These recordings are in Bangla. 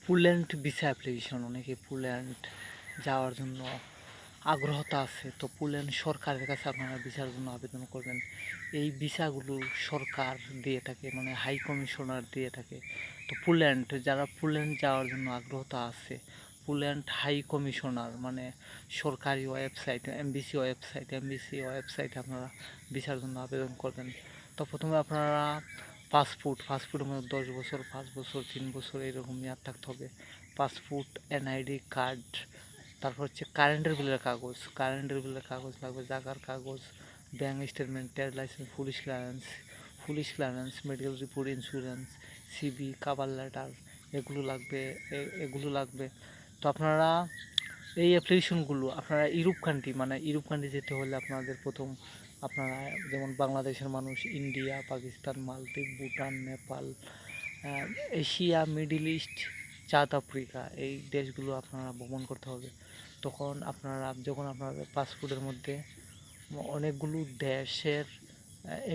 পোল্যান্ড ভিসা অ্যাপ্লিকেশন, অনেকে পোল্যান্ড যাওয়ার জন্য আগ্রহতা আছে। তো পোল্যান্ড সরকারের কাছে আপনারা ভিসার জন্য আবেদন করবেন। এই ভিসাগুলো সরকার দিয়ে থাকে, মানে হাই কমিশনার দিয়ে থাকে। তো পোল্যান্ড, যারা পোল্যান্ড যাওয়ার জন্য আগ্রহতা আছে, পোল্যান্ড হাই কমিশনার মানে সরকারি ওয়েবসাইট, এমবিসি ওয়েবসাইটে আপনারা ভিসার জন্য আবেদন করবেন। তো প্রথমে আপনারা পাসপোর্টের মধ্যে 10 বছর, 5 বছর, 3 বছর এরকম মেয়াদ থাকতে হবে। পাসপোর্ট, এনআইডি কার্ড, তারপর হচ্ছে কারেন্টের বিলের কাগজ লাগবে, জাগার কাগজ, bank statement, trade licence, police clearance, medical report, insurance, CV, cover letter, এগুলো লাগবে। তো আপনারা এই অ্যাপ্লিকেশনগুলো আপনারা ইউরোপ কান্ট্রি যেতে হলে আপনাদের প্রথম আপনারা, যেমন বাংলাদেশের মানুষ ইন্ডিয়া, পাকিস্তান, মালদ্বীপ, Bhutan, Nepal, Asia, middle east, south Africa, এই দেশগুলো আপনারা ভ্রমণ করতে হবে। যখন আপনাদের পাসপোর্টের মধ্যে অনেকগুলো দেশের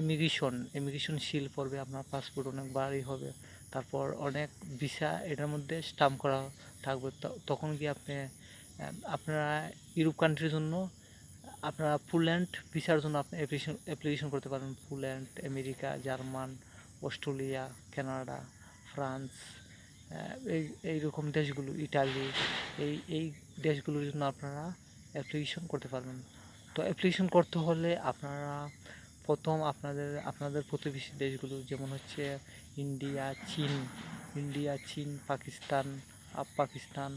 ইমিগ্রেশন সিল পড়বে, আপনার পাসপোর্ট অনেক ভারী হবে, তারপর অনেক ভিসা এটার মধ্যে স্টাম্প করা থাকবে। তখন গিয়ে আপনারা ইউরোপ কান্ট্রির জন্য আপনারা পোল্যান্ড ভিসার জন্য আপনি অ্যাপ্লিকেশন করতে পারেন। Poland, America, German, Australia, Canada, France, এই এইরকম দেশগুলো, ইটালি, এই দেশগুলোর জন্য আপনারা অ্যাপ্লিকেশন করতে পারবেন। তো অ্যাপ্লিকেশন করতে হলে আপনারা প্রথম আপনাদের প্রতিবেশী দেশগুলো, যেমন হচ্ছে ইন্ডিয়া, চীন, পাকিস্তান,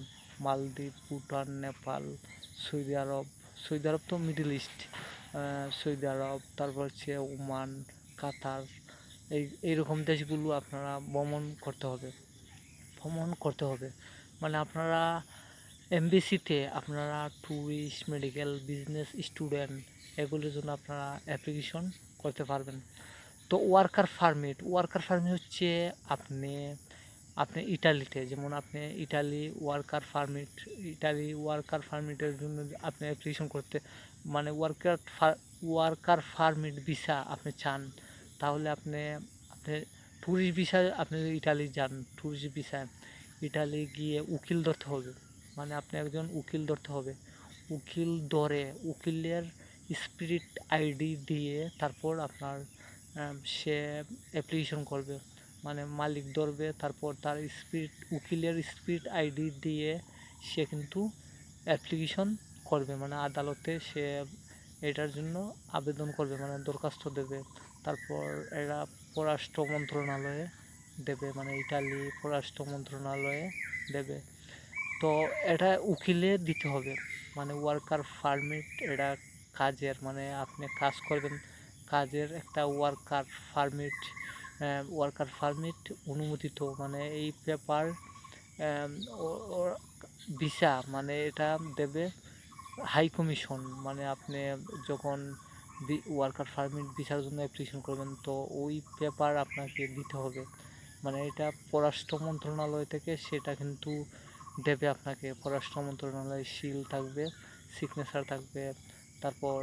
মালদ্বীপ, ভুটান, নেপাল, সৌদি আরব তো মিডল ইস্ট, সৌদি আরব, তারপর হচ্ছে ওমান, কাতার, এইরকম দেশগুলো আপনারা ভ্রমণ করতে হবে। মানে আপনারা এমবিসিতে আপনারা ট্যুরিস্ট, মেডিকেল, বিজনেস, স্টুডেন্ট, এগুলোর জন্য আপনারা অ্যাপ্লিকেশন করতে পারবেন। তো ওয়ার্কার পারমিট হচ্ছে আপনি আপনি ইটালিতে, যেমন আপনি ইটালি ওয়ার্কার পারমিটের জন্য আপনি অ্যাপ্লিকেশন করতে, মানে ওয়ার্কার পারমিট ভিসা আপনি চান, তাহলে আপনি ট্যুরিস্ট ভিসা, আপনি যদি ইটালি যান ট্যুরিস্ট ভিসায়, ইটালি গিয়ে উকিল ধরতে হবে। মানে আপনি একজন উকিল ধরতে হবে। উকিলের স্পিরিট আইডি দিয়ে তারপর আপনার সে অ্যাপ্লিকেশন করবে, মানে মালিক ধরবে, তারপর তার উকিলের স্পিরিট আইডি দিয়ে সে কিন্তু অ্যাপ্লিকেশন করবে, মানে আদালতে সে এটার জন্য আবেদন করবে, মানে দরখাস্ত দেবে। তারপর এরা পররাষ্ট্র মন্ত্রণালয়ে দেবে, মানে ইটালি পররাষ্ট্র মন্ত্রণালয়ে দেবে। তো এটা উকিলে দিতে হবে। মানে ওয়ার্কার পারমিট, এটা কাজের, মানে আপনি কাজ করবেন, কাজের একটা ওয়ার্কার পারমিট অনুমোদিত, মানে এই পেপার ভিসা, মানে এটা দেবে হাই কমিশন। মানে আপনি যখন ওয়ার্কার পারমিট ভিসার জন্য অ্যাপ্লিকেশন করবেন, তো ওই পেপার আপনাকে দিতে হবে। মানে এটা পররাষ্ট্র মন্ত্রণালয় থেকে সেটা কিন্তু দেবে আপনাকে, পররাষ্ট্র মন্ত্রণালয়ের সিল থাকবে, সিগনেচার থাকবে। তারপর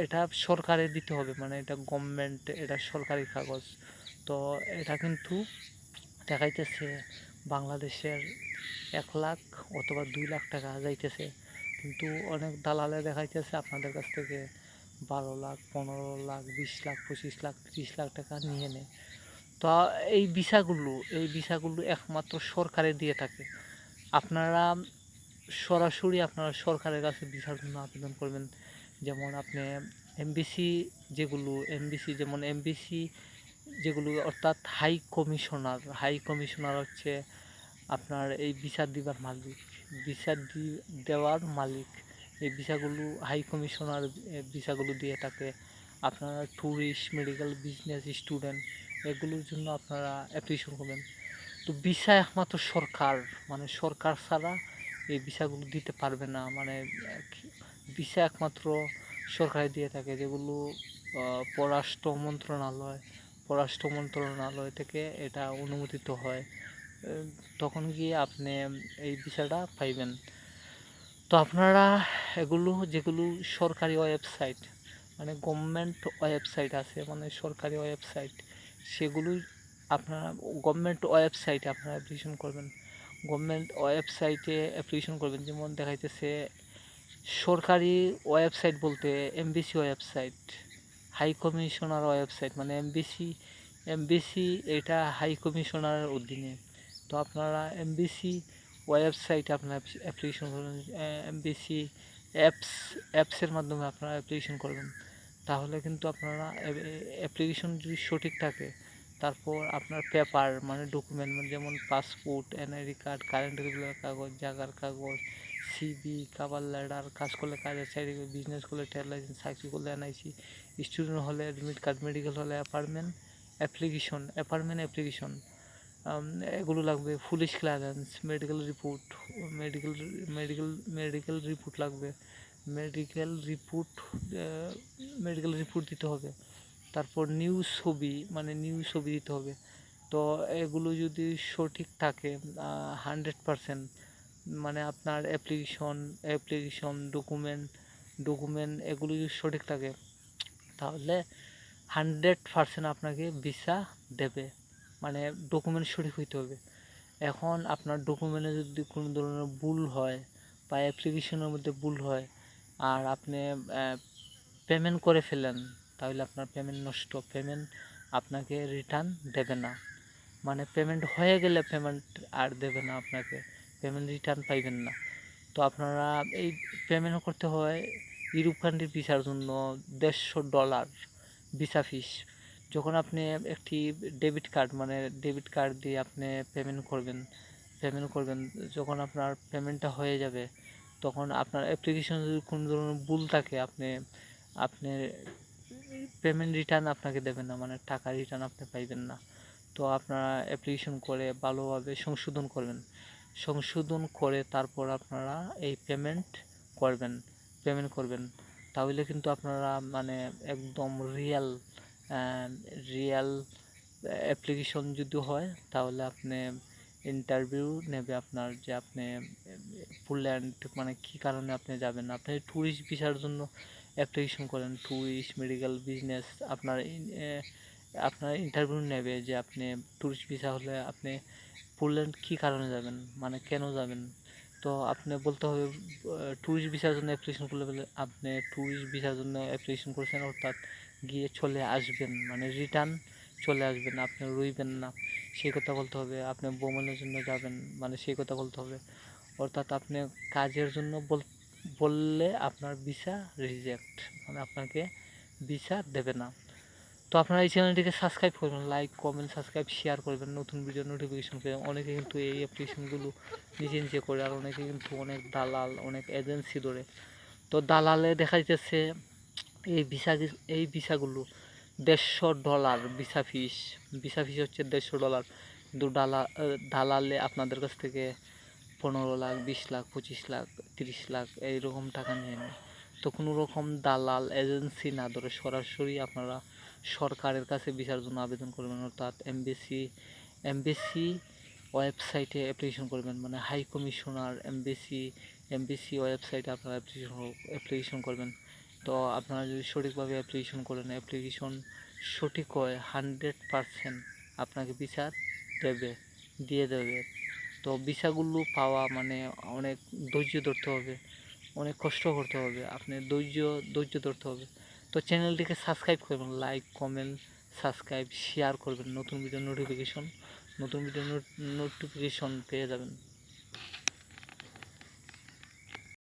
এটা সরকারে দিতে হবে, মানে এটা গভর্নমেন্ট, এটা সরকারি কাগজ। তো এটা কিন্তু দেখাইতেছে বাংলাদেশের 1 লাখ অথবা 2 লাখ টাকা যাইতেছে, কিন্তু অনেক দালালে দেখাইতেছে আপনাদের কাছ থেকে 12 লাখ, 15 লাখ, 20 লাখ, 25 লাখ, 30 লাখ টাকা নিয়ে নেয়। তো এই ভিসাগুলো একমাত্র সরকারে দিয়ে থাকে। আপনারা আপনারা সরকারের কাছে ভিসার জন্য আবেদন করবেন। যেমন আপনি এমবিসি যেগুলো অর্থাৎ হাই কমিশনার হচ্ছে আপনার এই ভিসা দেওয়ার মালিক। এই ভিসাগুলো হাই কমিশনার ভিসাগুলো দিয়ে থাকে। আপনারা ট্যুরিস্ট, মেডিকেল, বিজনেস, স্টুডেন্ট, এগুলোর জন্য আপনারা অ্যাপ্লিকেশন করবেন। তো ভিসা একমাত্র সরকার, মানে সরকার ছাড়া এই ভিসাগুলো দিতে পারবে না। মানে ভিসা একমাত্র সরকারে দিয়ে থাকে, যেগুলো পররাষ্ট্র মন্ত্রণালয় থেকে এটা অনুমোদিত হয়। তখন গিয়ে আপনি এই ভিসাটা পাইবেন। তো আপনারা যেগুলো সরকারি ওয়েবসাইট, মানে গভর্নমেন্ট ওয়েবসাইট আছে, মানে সরকারি ওয়েবসাইট, সেগুলো আপনারা গভর্নমেন্ট ওয়েবসাইটে আপনারা অ্যাপ্লিকেশন করবেন। গভর্নমেন্ট ওয়েবসাইটে অ্যাপ্লিকেশন করবেন, যেমন দেখাইতেছে সরকারি ওয়েবসাইট বলতে MBC website, high commissioner website, মানে এমবিসি এটা হাই কমিশনারের অধীনে। তো আপনারা এমবিসি ওয়েবসাইটে আপনারা অ্যাপ্লিকেশন করবেন, এমবিসি অ্যাপসের মাধ্যমে আপনারা অ্যাপ্লিকেশন করবেন। তাহলে কিন্তু আপনারা অ্যাপ্লিকেশন যদি সঠিক থাকে, তারপর আপনার পেপার মানে ডকুমেন্ট, মানে যেমন passport, NID card, current regular কাগজ, জাগার কাগজ, সিবি, কাভার লেটার, কাজ করলে কাজের সার্টিফিকেট, বিজনেস করলে ট্রেড লাইসেন্স, চাকরি করলে এনআইসি, স্টুডেন্ট হলে অ্যাডমিট কার্ড, মেডিকেল হলে অ্যাপার্টমেন্ট অ্যাপ্লিকেশন এগুলো লাগবে। Police clearance, medical medical medical report লাগবে, মেডিকেল রিপোর্ট মেডিকেল রিপোর্ট দিতে হবে। তারপর নিউজ ছবি দিতে হবে। তো এগুলো যদি সঠিক থাকে 100%, মানে আপনার অ্যাপ্লিকেশন ডকুমেন্ট এগুলো যদি সঠিক থাকে, তাহলে 100% আপনাকে ভিসা দেবে। মানে ডকুমেন্ট সঠিক হইতে হবে। এখন আপনার ডকুমেন্টে যদি কোনো ধরনের ভুল হয় বা অ্যাপ্লিকেশনের মধ্যে ভুল হয় আর আপনি পেমেন্ট করে ফেলেন, তাহলে আপনার পেমেন্ট নষ্ট, পেমেন্ট আপনাকে রিটার্ন দেবে না। মানে পেমেন্ট হয়ে গেলে পেমেন্ট আর দেবে না আপনাকে, পেমেন্ট রিটার্ন পাইবেন না। তো আপনারা এই পেমেন্ট করতে হয় ইউরোপ কান্ট্রির ভিসার জন্য $150 ভিসা ফিস। যখন আপনি একটি ডেবিট কার্ড দিয়ে আপনি পেমেন্ট করবেন, যখন আপনার পেমেন্টটা হয়ে যাবে, তখন আপনার অ্যাপ্লিকেশন যদি কোনো ধরনের ভুল থাকে, আপনি পেমেন্ট রিটার্ন আপনাকে দেবে না, মানে টাকা রিটার্ন আপনি পাইবেন না। তো আপনারা অ্যাপ্লিকেশন করে ভালোভাবে সংশোধন করে তারপর আপনারা এই পেমেন্ট করবেন। তাহলে কিন্তু আপনারা মানে একদম রিয়েল অ্যাপ্লিকেশন যদি হয়, তাহলে আপনি ইন্টারভিউ নেবে আপনার, যে আপনি পোল্যান্ড মানে কী কারণে আপনি যাবেন। আপনি ট্যুরিস্ট ভিসার জন্য অ্যাপ্লিকেশন করেন, ট্যুরিস্ট, মেডিকেল, বিজনেস, আপনার ইন্টারভিউ নেবে যে আপনি ট্যুরিস্ট ভিসা হলে আপনি পোল্যান্ড কী কারণে যাবেন, মানে কেন যাবেন। তো আপনি বলতে হবে ট্যুরিস্ট ভিসার জন্য অ্যাপ্লিকেশন করলে বলে আপনি ট্যুরিস্ট ভিসার জন্য অ্যাপ্লিকেশন করছেন, অর্থাৎ গিয়ে চলে আসবেন, মানে রিটার্ন চলে আসবেন, আপনি রইবেন না, সেই কথা বলতে হবে। আপনি ভ্রমণের জন্য যাবেন, মানে সেই কথা বলতে হবে। অর্থাৎ আপনি কাজের জন্য বললে আপনার ভিসা রিজেক্ট, মানে আপনাকে ভিসা দেবে না। তো আপনারা এই চ্যানেলটিকে সাবস্ক্রাইব করবেন, লাইক, কমেন্ট, সাবস্ক্রাইব, শেয়ার করবেন, নতুন ভিডিও নোটিফিকেশন পেয়ে। অনেকে কিন্তু এই অ্যাপ্লিকেশনগুলো নিজে করে, আর অনেকে কিন্তু অনেক দালাল, অনেক এজেন্সি ধরে। তো দালালে দেখা যাচ্ছে এই ভিসাগুলো $150 ভিসা ফিস হচ্ছে $150, কিন্তু দালালে আপনাদের কাছ থেকে 15 লাখ, 20 লাখ, 25 লাখ, 30 লাখ এইরকম টাকা নিয়ে নেয়। তো কোনো রকম দালাল এজেন্সি না ধরে সরাসরি আপনারা সরকারের কাছে ভিসার জন্য আবেদন করবেন, অর্থাৎ এমবেসি ওয়েবসাইটে অ্যাপ্লিকেশন করবেন, মানে হাই কমিশনার এমবেসি ওয়েবসাইটে আপনারা অ্যাপ্লিকেশন করবেন। তো আপনারা যদি সঠিকভাবে অ্যাপ্লিকেশন করেন, অ্যাপ্লিকেশন সঠিক হয়, 100% আপনাকে ভিসা দিয়ে দেবে। তো ভিসাগুলো পাওয়া মানে অনেক ধৈর্য ধরতে হবে, অনেক কষ্ট করতে হবে, আপনি ধৈর্য ধরতে হবে। তো চ্যানেলটিকে সাবস্ক্রাইব করবেন, লাইক, কমেন্ট, সাবস্ক্রাইব, শেয়ার করবেন, নতুন ভিডিও নোটিফিকেশন পেয়ে যাবেন।